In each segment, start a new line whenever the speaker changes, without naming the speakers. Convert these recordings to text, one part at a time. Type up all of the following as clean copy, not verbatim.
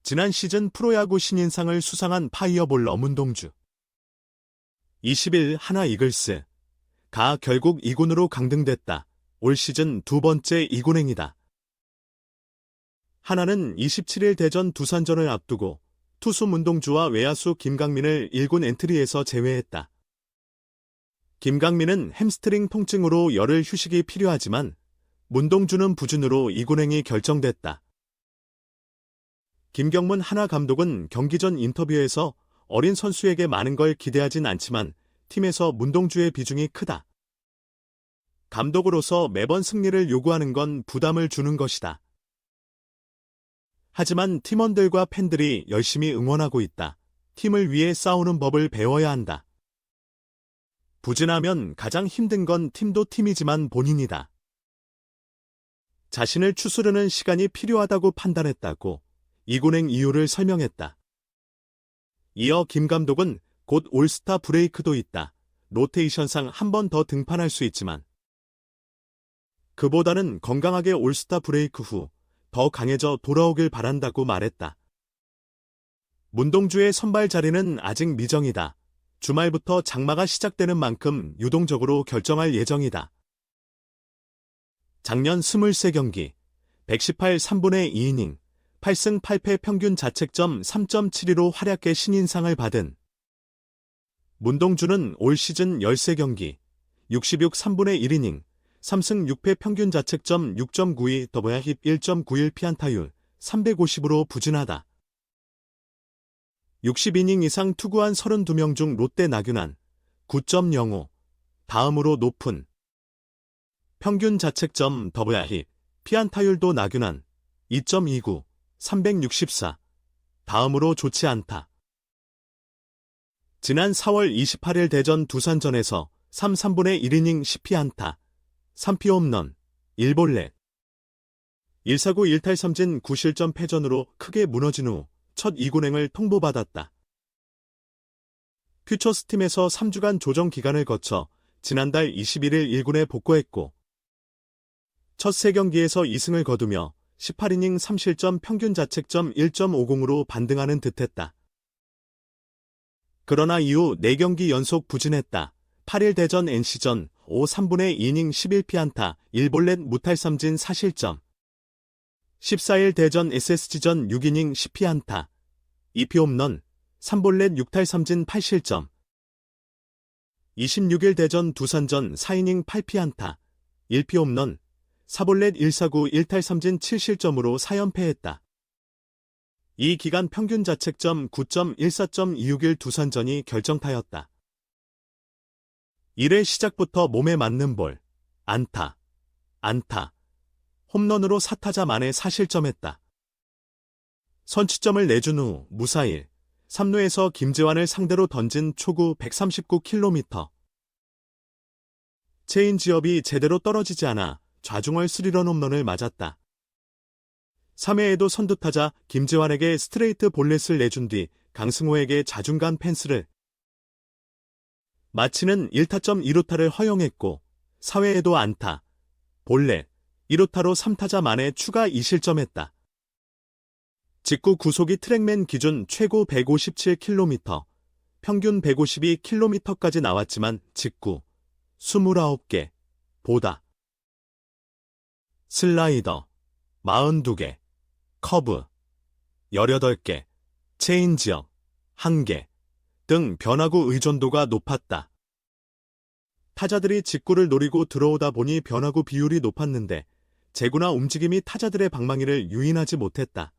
지난 시즌 프로야구 신인상을 수상한 파이어볼러 문동주. 20일 하나 이글스. 결국 2군으로 강등됐다. 올 시즌 두 번째 2군행이다. 하나는 27일 대전 두산전을 앞두고 투수 문동주와 외야수 김강민을 1군 엔트리에서 제외했다. 김강민은 햄스트링 통증으로 열흘 휴식이 필요하지만 문동주는 부진으로 2군행이 결정됐다. 김경문 하나 감독은 경기 전 인터뷰에서 어린 선수에게 많은 걸 기대하진 않지만 팀에서 문동주의 비중이 크다. 감독으로서 매번 승리를 요구하는 건 부담을 주는 것이다. 하지만 팀원들과 팬들이 열심히 응원하고 있다. 팀을 위해 싸우는 법을 배워야 한다. 부진하면 가장 힘든 건 팀도 팀이지만 본인이다. 자신을 추스르는 시간이 필요하다고 판단했다고 2군행 이유를 설명했다. 이어 김 감독은 곧 올스타 브레이크도 있다. 로테이션상 한 번 더 등판할 수 있지만 그보다는 건강하게 올스타 브레이크 후 더 강해져 돌아오길 바란다고 말했다. 문동주의 선발 자리는 아직 미정이다. 주말부터 장마가 시작되는 만큼 유동적으로 결정할 예정이다. 작년 23경기, 118 3분의 2이닝, 8승 8패 평균 자책점 3.72로 활약해 신인상을 받은 문동주는 올 시즌 13경기, 66 3분의 1이닝, 3승 6패 평균 자책점 6.92, 더블hit입 1.91 피안타율 350으로 부진하다. 60이닝 이상 투구한 32명 중 롯데 나균환 9.05, 다음으로 높은 평균 자책점 더블hit입, 피안타율도 나균환 2.29, 364, 다음으로 좋지 않다. 지난 4월 28일 대전 두산전에서 3 3분의 1이닝 10피안타, 3피 홈런, 1볼넷. 1사구 1탈삼진 9실점 패전으로 크게 무너진 후 첫 2군행을 통보받았다. 퓨처스팀에서 3주간 조정 기간을 거쳐 지난달 21일 1군에 복귀했고 첫 3경기에서 2승을 거두며 18이닝 3실점 평균 자책점 1.50으로 반등하는 듯했다. 그러나 이후 4경기 연속 부진했다. 8일 대전 NC전 5 3분의 2이닝 11피안타, 1볼넷 무탈삼진 4실점. 14일 대전 SSG전 6이닝 10피안타, 2피 홈런, 3볼넷 6탈삼진 8실점. 26일 대전 두산전 4이닝 8피안타, 1피 홈런, 4볼넷 1사구 1탈삼진 7실점으로 4연패했다. 이 기간 평균 자책점 9.14.261 두산전이 결정타였다. 1회 시작부터 몸에 맞는 볼, 안타, 홈런으로 4타자 만에 4실점했다. 선취점을 내준 후 무사일, 3루에서 김재환을 상대로 던진 초구 139km. 체인지업이 제대로 떨어지지 않아 좌중월 3런 홈런을 맞았다. 3회에도 선두타자 김재환에게 스트레이트 볼넷을 내준 뒤 강승호에게 좌중간 펜스를 마치는 1타점 2루타를 허용했고 4회에도 안타, 볼넷, 1루타로 3타자 만에 추가 2실점했다. 직구 구속이 트랙맨 기준 최고 157km, 평균 152km까지 나왔지만 직구 29개, 보다 슬라이더 42개, 커브 18개, 체인지업 1개 등 변화구 의존도가 높았다. 타자들이 직구를 노리고 들어오다 보니 변화구 비율이 높았는데 제구나 움직임이 타자들의 방망이를 유인하지 못했다.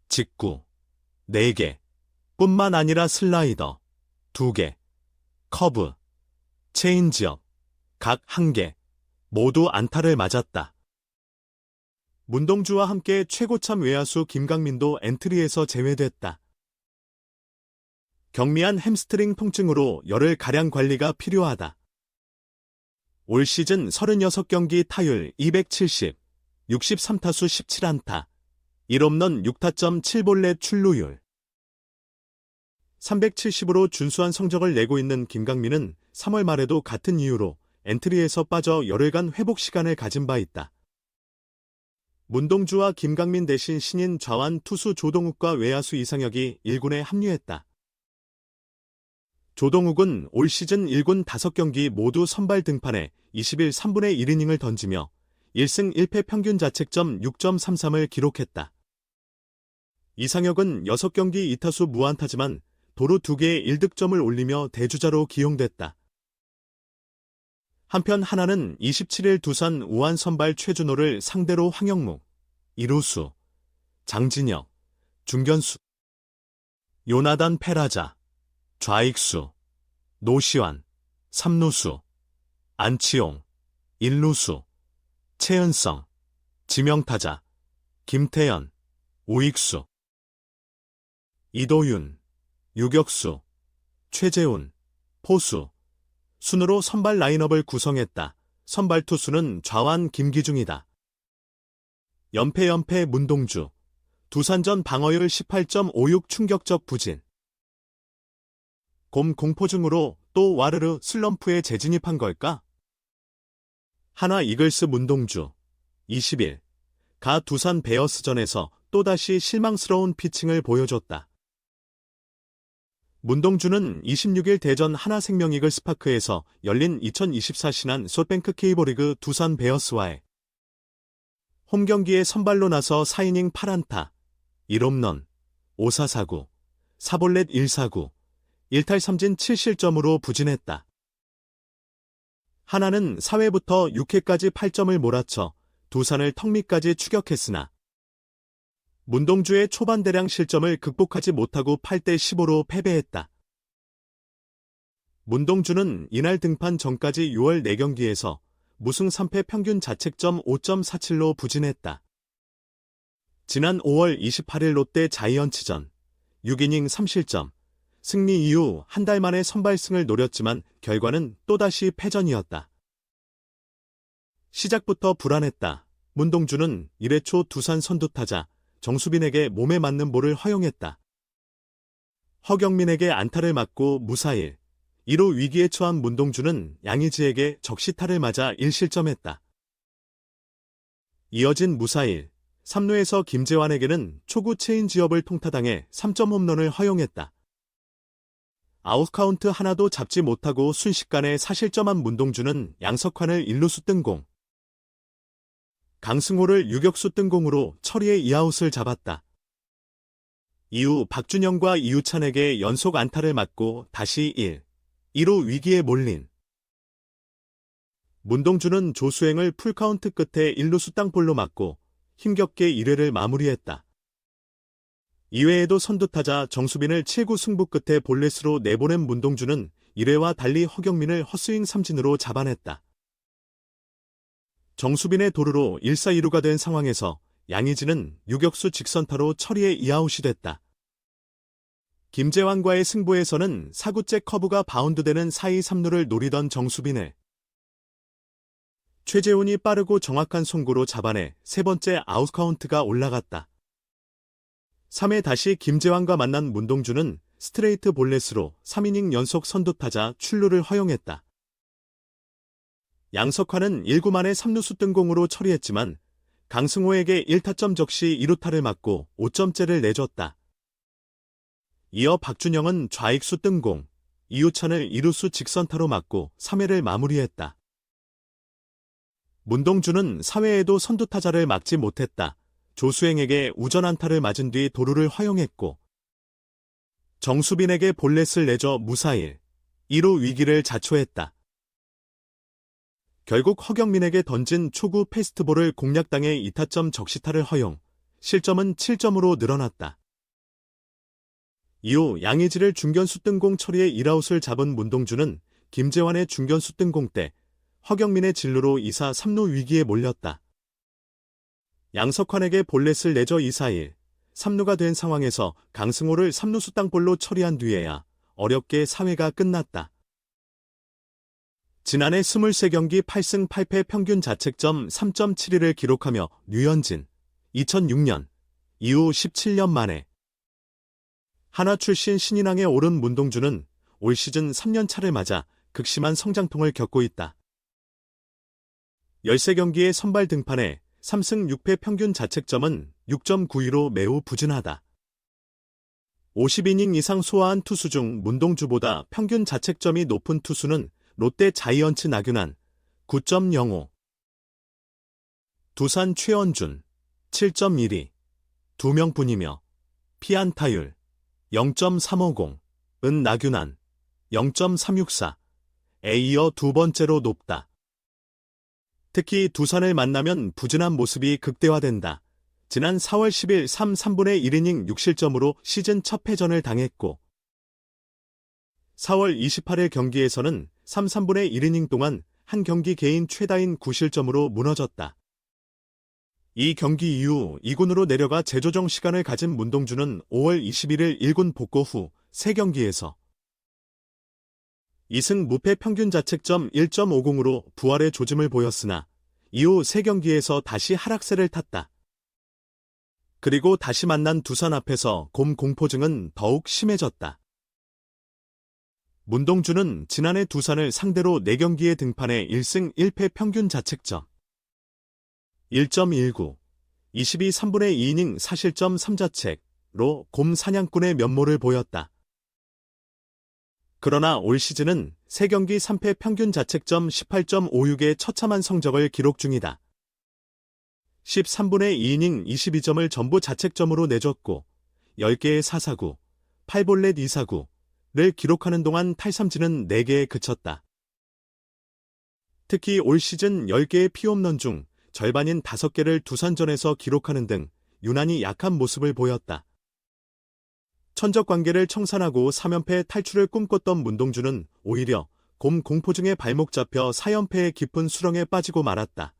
직구 4개 뿐만 아니라 슬라이더 2개, 커브, 체인지업 각 1개 모두 안타를 맞았다. 문동주와 함께 최고참 외야수 김강민도 엔트리에서 제외됐다. 경미한 햄스트링 통증으로 열흘가량 관리가 필요하다. 올 시즌 36경기 타율 270, 63타수 17안타, 1홈런 6타점 7볼넷 출루율. 370으로 준수한 성적을 내고 있는 김강민은 3월 말에도 같은 이유로 엔트리에서 빠져 열흘간 회복 시간을 가진 바 있다. 문동주와 김강민 대신 신인 좌완 투수 조동욱과 외야수 이상혁이 1군에 합류했다. 조동욱은 올 시즌 1군 5경기 모두 선발 등판해 20일 3분의 1이닝을 던지며 1승 1패 평균 자책점 6.33을 기록했다. 이상혁은 6경기 2타수 무안타지만 도루 2개의 1득점을 올리며 대주자로 기용됐다. 한편 하나는 27일 두산 우한 선발 최준호를 상대로 황영무, 이루수, 장진혁, 중견수, 요나단 페라자, 좌익수, 노시환, 삼루수, 안치용, 일루수, 최은성, 지명타자, 김태현, 우익수, 이도윤, 유격수, 최재훈, 포수, 순으로 선발 라인업을 구성했다. 선발 투수는 좌완 김기중이다. 연패 문동주, 두산전 방어율 18.56 충격적 부진. 곰 공포증으로 또 와르르 슬럼프에 재진입한 걸까? 하나 이글스 문동주, 20일, 가 두산 베어스전에서 또다시 실망스러운 피칭을 보여줬다. 문동주는 26일 대전 하나생명이글 스파크에서 열린 2024 신한 소뱅크 케이블리그 두산 베어스와의 홈경기에 선발로 나서 4이닝 8안타, 1홈런, 5사사구, 4볼넷 1사구, 1탈3진 7실점으로 부진했다. 하나는 4회부터 6회까지 8점을 몰아쳐 두산을 턱 밑까지 추격했으나 문동주의 초반 대량 실점을 극복하지 못하고 8대15로 패배했다. 문동주는 이날 등판 전까지 6월 4경기에서 무승 3패 평균 자책점 5.47로 부진했다. 지난 5월 28일 롯데 자이언츠전 6이닝 3실점, 승리 이후 한 달 만에 선발승을 노렸지만 결과는 또다시 패전이었다. 시작부터 불안했다. 문동주는 1회 초 두산 선두타자 정수빈에게 몸에 맞는 볼을 허용했다. 허경민에게 안타를 맞고 무사일, 1루 위기에 처한 문동주는 양의지에게 적시타를 맞아 1실점했다. 이어진 무사일, 3루에서 김재환에게는 초구 체인지업을 통타당해 3점 홈런을 허용했다. 아웃카운트 하나도 잡지 못하고 순식간에 4실점한 문동주는 양석환을 1루수 뜬공, 강승호를 유격수 뜬공으로 처리해 2아웃을 잡았다. 이후 박준영과 이유찬에게 연속 안타를 맞고 다시 2루 위기에 몰린 문동주는 조수행을 풀카운트 끝에 1루수 땅볼로 맞고 힘겹게 1회를 마무리했다. 2회에도 선두타자 정수빈을 7구 승부 끝에 볼넷으로 내보낸 문동주는 1회와 달리 허경민을 헛스윙 삼진으로 잡아냈다. 정수빈의 도루로 1사 2루가 된 상황에서 양의지는 유격수 직선타로 처리해 2아웃이 됐다. 김재환과의 승부에서는 4구째 커브가 바운드되는 4-2 3루를 노리던 정수빈을 최재훈이 빠르고 정확한 송구로 잡아내 세 번째 아웃카운트가 올라갔다. 3회 다시 김재환과 만난 문동주는 스트레이트 볼넷으로 3이닝 연속 선두타자 출루를 허용했다. 양석환은 1구 만에 3루수 뜬공으로 처리했지만 강승호에게 1타점 적시 2루타를 맞고 5점째를 내줬다. 이어 박준영은 좌익수 뜬공, 이우찬을 2루수 직선타로 맞고 3회를 마무리했다. 문동주는 4회에도 선두타자를 막지 못했다. 조수행에게 우전 안타를 맞은 뒤 도루를 허용했고 정수빈에게 볼넷을 내줘 무사일, 2루 위기를 자초했다. 결국 허경민에게 던진 초구 패스트볼을 공략당해 2타점 적시타를 허용, 실점은 7점으로 늘어났다. 이후 양의지를 중견수 뜬공 처리해 1아웃을 잡은 문동주는 김재환의 중견수 뜬공 때 허경민의 진루로 2사 3루 위기에 몰렸다. 양석환에게 볼넷을 내줘 2사1, 3루가 된 상황에서 강승호를 3루수 땅볼로 처리한 뒤에야 어렵게 4회가 끝났다. 지난해 23경기 8승 8패 평균 자책점 3.71을 기록하며 류현진, 2006년 이후 17년 만에 하나 출신 신인왕에 오른 문동주는 올 시즌 3년 차를 맞아 극심한 성장통을 겪고 있다. 13경기의 선발 등판에 3승 6패 평균 자책점은 6.92로 매우 부진하다. 50이닝 이상 소화한 투수 중 문동주보다 평균 자책점이 높은 투수는 롯데 자이언츠 나균환 9.05, 두산 최원준 7.12, 2명뿐이며 피안타율 0.350, 은 나균환 0.364에 이어 두 번째로 높다. 특히 두산을 만나면 부진한 모습이 극대화된다. 지난 4월 10일 3분의 1이닝 6실점으로 시즌 첫 패전을 당했고 4월 28일 경기에서는 3분의 1이닝 동안 한 경기 개인 최다인 9실점으로 무너졌다. 이 경기 이후 2군으로 내려가 재조정 시간을 가진 문동주는 5월 21일 1군 복구 후 3경기에서 2승 무패 평균 자책점 1.50으로 부활의 조짐을 보였으나 이후 3경기에서 다시 하락세를 탔다. 그리고 다시 만난 두산 앞에서 곰 공포증은 더욱 심해졌다. 문동주는 지난해 두산을 상대로 4경기에 등판해 1승 1패 평균 자책점 1.19, 3분의 2이닝 4실점 3자책로 곰 사냥꾼의 면모를 보였다. 그러나 올 시즌은 3경기 3패 평균 자책점 18.56의 처참한 성적을 기록 중이다. 13분의 2이닝 22점을 전부 자책점으로 내줬고 10개의 4사구, 8볼넷 2사구를 기록하는 동안 탈삼진은 4개에 그쳤다. 특히 올 시즌 10개의 피홈런 중 절반인 5개를 두산전에서 기록하는 등 유난히 약한 모습을 보였다. 천적 관계를 청산하고 3연패 탈출을 꿈꿨던 문동주는 오히려 곰 공포증에 발목 잡혀 4연패의 깊은 수렁에 빠지고 말았다.